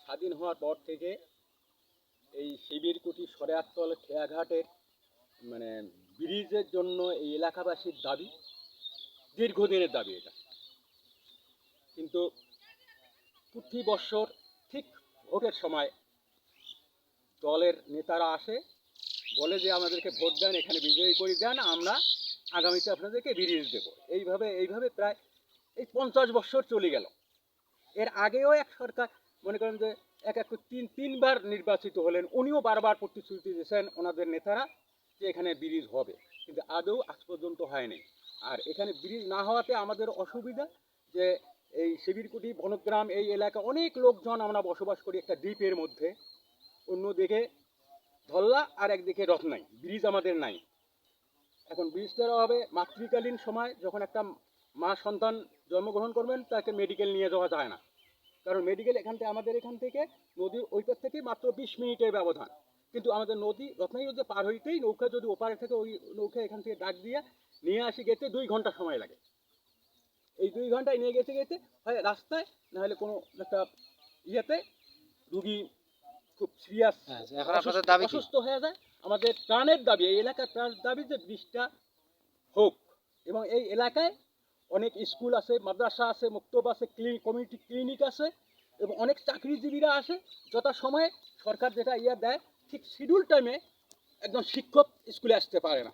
স্বাধীন হওয়ার পর থেকে এই শিবিরকুটি সরেয়ারতল খেয়াঘাটের মানে ব্রিজের জন্য এই এলাকাবাসীর দাবি, দীর্ঘদিনের দাবি এটা। কিন্তু প্রতি বৎসর ঠিক ভোটের সময় দলের নেতারা আসে, বলে যে আমাদেরকে ভোট দেন, এখানে বিজয়ী করে দেন, আমরা আগামীতে আপনাদেরকে ব্রিজ দেবো। এইভাবে প্রায় এই 50 বৎসর চলে গেল। এর আগেও এক সরকার মনে করেন যে তিনবার নির্বাচিত হলেন, উনিও বারবার প্রতিশ্রুতি দিয়েছেন ওনাদের নেতারা যে এখানে ব্রিজ হবে, কিন্তু আদৌ আজ পর্যন্ত হয়নি। আর এখানে ব্রিজ না হওয়াতে আমাদের অসুবিধা যে এই শিবিরকুটি বনগ্রাম এই এলাকা অনেক লোকজন আমরা বসবাস করি একটা দ্বীপের মধ্যে, অন্যদিকে ধল্লা আর একদিকে রত্নাই, ব্রিজ আমাদের নাই। এখন ব্রিজটার অভাবে মাতৃকালীন সময় যখন একটা মা সন্তান জন্মগ্রহণ করবেন তাকে মেডিকেল নিয়ে যাওয়া যায় না, কারণ মেডিকেল আমাদের এখান থেকে নদীর ওই পার থেকে মাত্র 20 মিনিটের ব্যবধান। কিন্তু আমাদের নদী রত্নাই নদী পার হইতেই নৌকা যদি ওপারে থেকে ওই নৌকা এখান থেকে ডাক দিয়ে নিয়ে আসি গেতে 2 ঘন্টা সময় লাগে। এই 2 ঘন্টায় নিয়ে গেতে হয় রাস্তায়, না হলে কোনো একটা ইয়েতে রুগী খুব সিরিয়াস অসুস্থ হয়ে যায়। আমাদের প্রাণের দাবি, এই এলাকার প্রাণের দাবি যে ব্রিজটা হোক। এবং এই এলাকায় অনেক স্কুল আছে, মাদ্রাসা আছে, মুক্তব আছে, কমিউনিটি ক্লিনিক আছে এবং অনেক চাকরিজীবীরা আসে। যথাসময়ে সরকার যেটা দেয় ঠিক শিডিউল টাইমে একজন শিক্ষক স্কুলে আসতে পারে না।